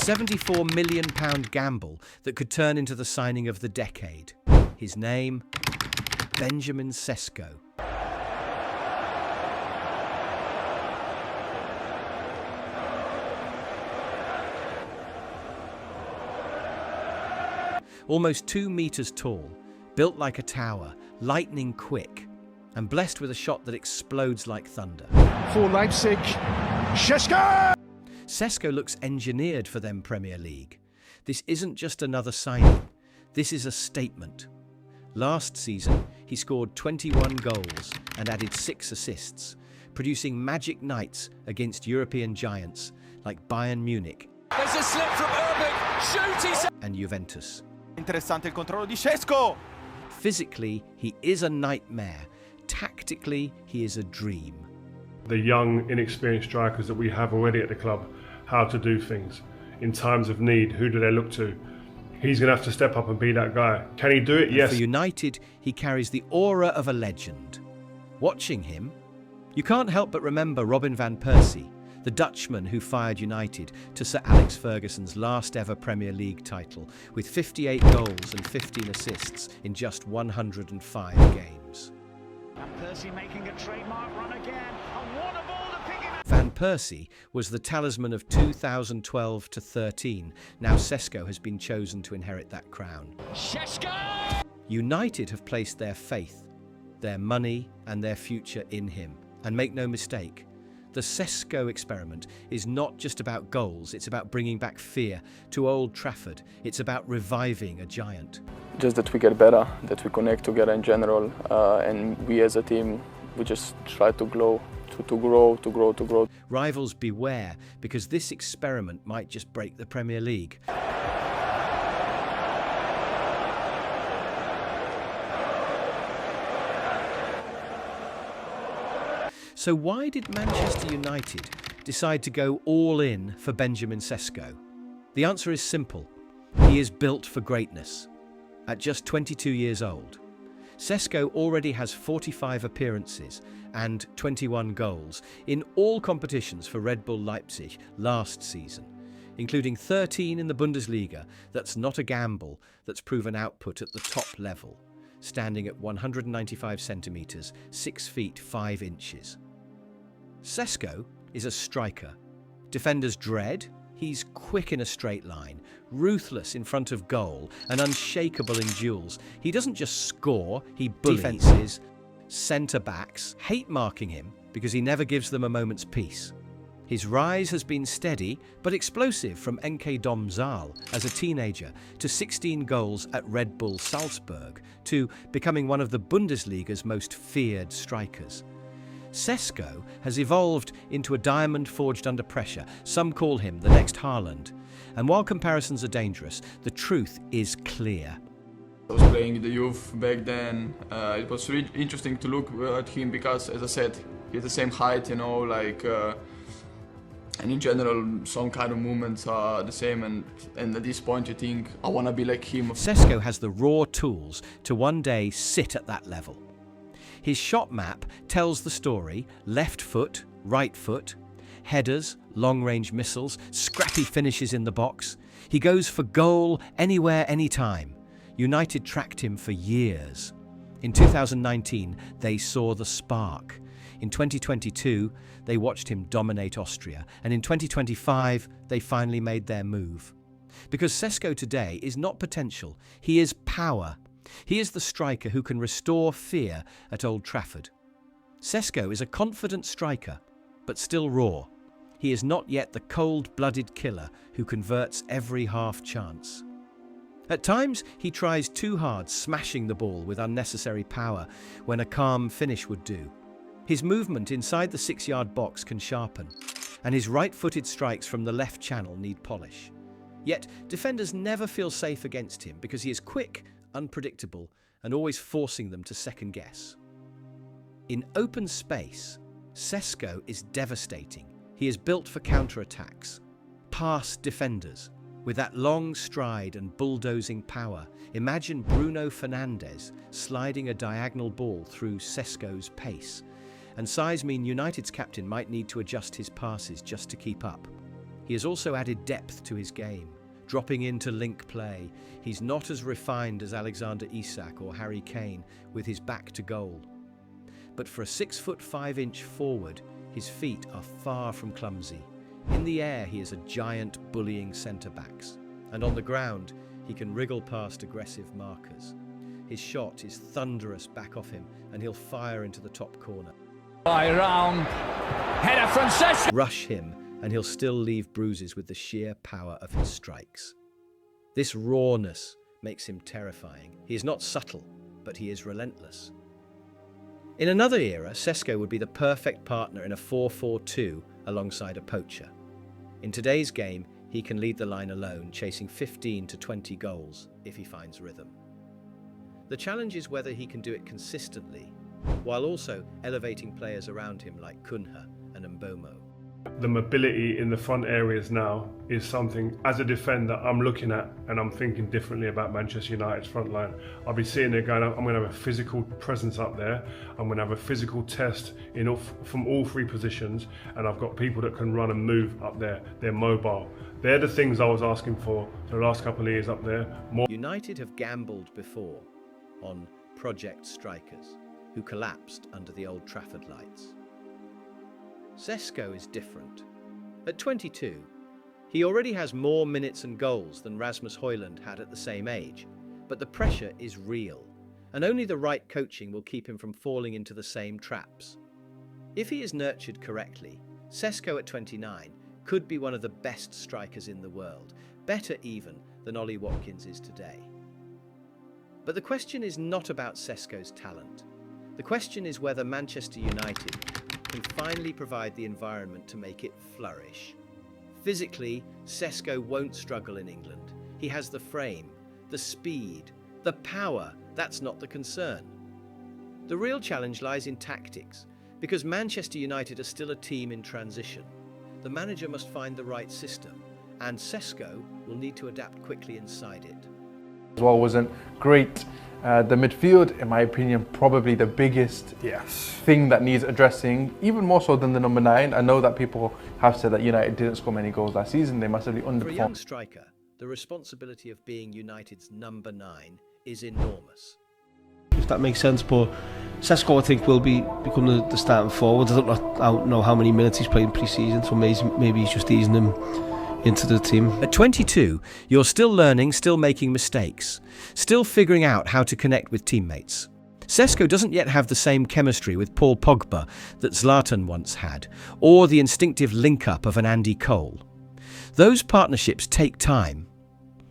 £74 million gamble that could turn into the signing of the decade. His name, Benjamin Sesko. Almost 2 meters tall, built like a tower, lightning quick, and blessed with a shot that explodes like thunder. For Leipzig, Sesko! Sesko looks engineered for them Premier League. This isn't just another signing, this is a statement. Last season, he scored 21 goals and added 6 assists, producing magic nights against European giants like Bayern Munich. There's a slip from Erik, and Juventus. Interessante il controllo di Sesko! Physically, he is a nightmare. Tactically, he is a dream. The young, inexperienced strikers that we have already at the club, how to do things. In times of need, who do they look to? He's going to have to step up and be that guy. Can he do it? Yes. For United, he carries the aura of a legend. Watching him, you can't help but remember Robin van Persie, the Dutchman who fired United to Sir Alex Ferguson's last ever Premier League title with 58 goals and 15 assists in just 105 games. Van Persie making a trademark run again. And what a ball to pick him up. Van Persie was the talisman of 2012 to 13. Now Sesko has been chosen to inherit that crown. Sesko! United have placed their faith, their money and their future in him. And make no mistake, the Sesko experiment is not just about goals, it's about bringing back fear to Old Trafford. It's about reviving a giant. Just that we get better, that we connect together in general, and we as a team, we just try to grow. Rivals beware, because this experiment might just break the Premier League. So why did Manchester United decide to go all in for Benjamin Sesko? The answer is simple. He is built for greatness. At just 22 years old, Sesko already has 45 appearances and 21 goals in all competitions for Red Bull Leipzig last season, including 13 in the Bundesliga. That's not a gamble, that's proven output at the top level, standing at 195 centimetres, 6 feet 5 inches. Sesko is a striker. Defenders dread. He's quick in a straight line, ruthless in front of goal, and unshakable in duels. He doesn't just score, he bullies. Defences, centre-backs hate marking him because he never gives them a moment's peace. His rise has been steady but explosive from NK Domzal as a teenager to 16 goals at Red Bull Salzburg to becoming one of the Bundesliga's most feared strikers. Sesko has evolved into a diamond forged under pressure. Some call him the next Haaland. And while comparisons are dangerous, the truth is clear. I was playing in the youth back then. It was really interesting to look at him because, as I said, he has the same height, you know, and in general, some kind of movements are the same. And at this point, you think, I want to be like him. Sesko has the raw tools to one day sit at that level. His shot map tells the story: left foot, right foot, headers, long-range missiles, scrappy finishes in the box. He goes for goal anywhere, anytime. United tracked him for years. In 2019, they saw the spark. In 2022, they watched him dominate Austria. And in 2025, they finally made their move. Because Sesko today is not potential, he is power. He is the striker who can restore fear at Old Trafford. Sesko is a confident striker, but still raw. He is not yet the cold-blooded killer who converts every half chance. At times, he tries too hard, smashing the ball with unnecessary power when a calm finish would do. His movement inside the 6-yard box can sharpen, and his right-footed strikes from the left channel need polish. Yet, defenders never feel safe against him because he is quick, unpredictable, and always forcing them to second guess. In open space, Sesko is devastating. He is built for counterattacks, past defenders. With that long stride and bulldozing power, imagine Bruno Fernandes sliding a diagonal ball through Sesko's pace. And size mean United's captain might need to adjust his passes just to keep up. He has also added depth to his game, dropping into link play. He's not as refined as Alexander Isak or Harry Kane with his back to goal. But for a 6'5" forward, his feet are far from clumsy. In the air, he is a giant bullying centre-backs. And on the ground, he can wriggle past aggressive markers. His shot is thunderous back off him, and he'll fire into the top corner. Round. Header from Sesko. Rush him, and he'll still leave bruises with the sheer power of his strikes. This rawness makes him terrifying. He is not subtle, but he is relentless. In another era, Sesko would be the perfect partner in a 4-4-2 alongside a poacher. In today's game, he can lead the line alone, chasing 15 to 20 goals if he finds rhythm. The challenge is whether he can do it consistently, while also elevating players around him like Cunha and Mbomo. The mobility in the front areas now is something, as a defender, I'm looking at and I'm thinking differently about Manchester United's front line. I'll be sitting there going, I'm going to have a physical presence up there. I'm going to have a physical test from all three positions, and I've got people that can run and move up there. They're mobile. They're the things I was asking for the last couple of years up there. United have gambled before on project strikers who collapsed under the Old Trafford lights. Sesko is different. At 22, he already has more minutes and goals than Rasmus Højlund had at the same age, but the pressure is real, and only the right coaching will keep him from falling into the same traps. If he is nurtured correctly, Sesko at 29 could be one of the best strikers in the world, better even than Ollie Watkins is today. But the question is not about Sesko's talent. The question is whether Manchester United can finally provide the environment to make it flourish. Physically, Sesko won't struggle in England. He has the frame, the speed, the power. That's not the concern. The real challenge lies in tactics, because Manchester United are still a team in transition. The manager must find the right system, and Sesko will need to adapt quickly inside it. As well wasn't great. The midfield, in my opinion, probably the biggest thing that needs addressing, even more so than the number 9. I know that people have said that United didn't score many goals last season. They massively underperformed. For a young striker, the responsibility of being United's number 9 is enormous. If that makes sense, but Sesko, I think, will become the starting forward. I don't know how many minutes he's played in pre-season, so maybe he's just easing him into the team. At 22, you're still learning, still making mistakes, still figuring out how to connect with teammates. Sesko doesn't yet have the same chemistry with Paul Pogba that Zlatan once had, or the instinctive link-up of an Andy Cole. Those partnerships take time,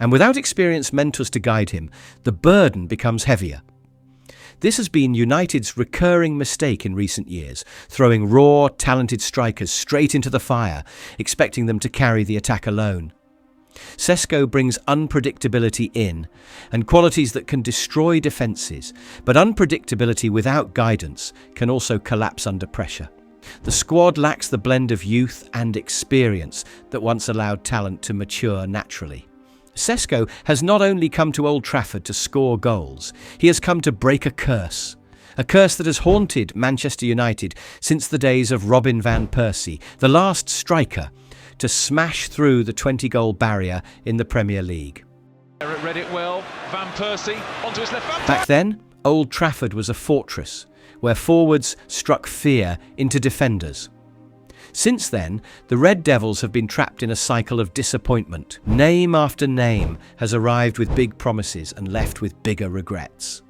and without experienced mentors to guide him, the burden becomes heavier. This has been United's recurring mistake in recent years, throwing raw, talented strikers straight into the fire, expecting them to carry the attack alone. Sesko brings unpredictability in, and qualities that can destroy defences, but unpredictability without guidance can also collapse under pressure. The squad lacks the blend of youth and experience that once allowed talent to mature naturally. Sesko has not only come to Old Trafford to score goals, he has come to break a curse that has haunted Manchester United since the days of Robin van Persie, the last striker to smash through the 20-goal barrier in the Premier League. Erik read it well. Van Persie onto his left. Back then, Old Trafford was a fortress where forwards struck fear into defenders. Since then, the Red Devils have been trapped in a cycle of disappointment. Name after name has arrived with big promises and left with bigger regrets.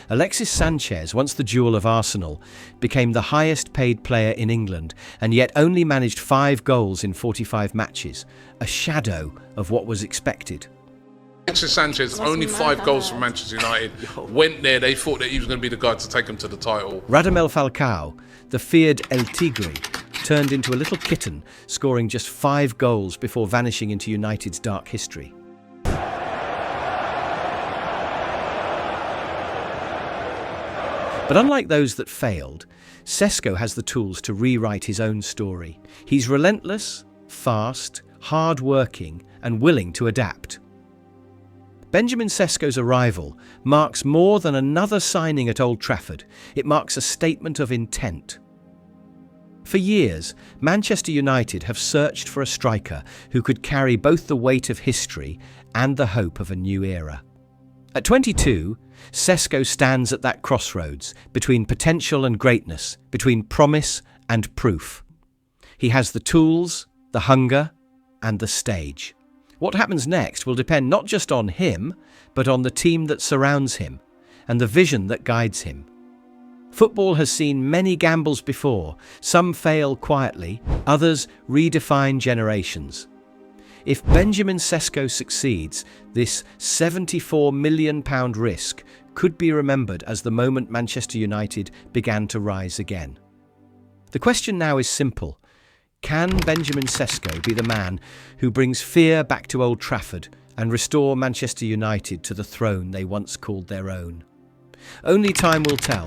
Alexis Sanchez, once the jewel of Arsenal, became the highest paid player in England and yet only managed 5 goals in 45 matches, a shadow of what was expected. Alexis Sanchez, only 5 goals from Manchester United, went there, they thought that he was going to be the guy to take them to the title. Radamel Falcao, the feared El Tigre, turned into a little kitten, scoring just 5 goals before vanishing into United's dark history. But unlike those that failed, Sesko has the tools to rewrite his own story. He's relentless, fast, hard-working, and willing to adapt. Benjamin Sesko's arrival marks more than another signing at Old Trafford. It marks a statement of intent. For years, Manchester United have searched for a striker who could carry both the weight of history and the hope of a new era. At 22, Sesko stands at that crossroads between potential and greatness, between promise and proof. He has the tools, the hunger, and the stage. What happens next will depend not just on him, but on the team that surrounds him and the vision that guides him. Football has seen many gambles before. Some fail quietly, others redefine generations. If Benjamin Sesko succeeds, this £74 million risk could be remembered as the moment Manchester United began to rise again. The question now is simple. Can Benjamin Sesko be the man who brings fear back to Old Trafford and restore Manchester United to the throne they once called their own? Only time will tell.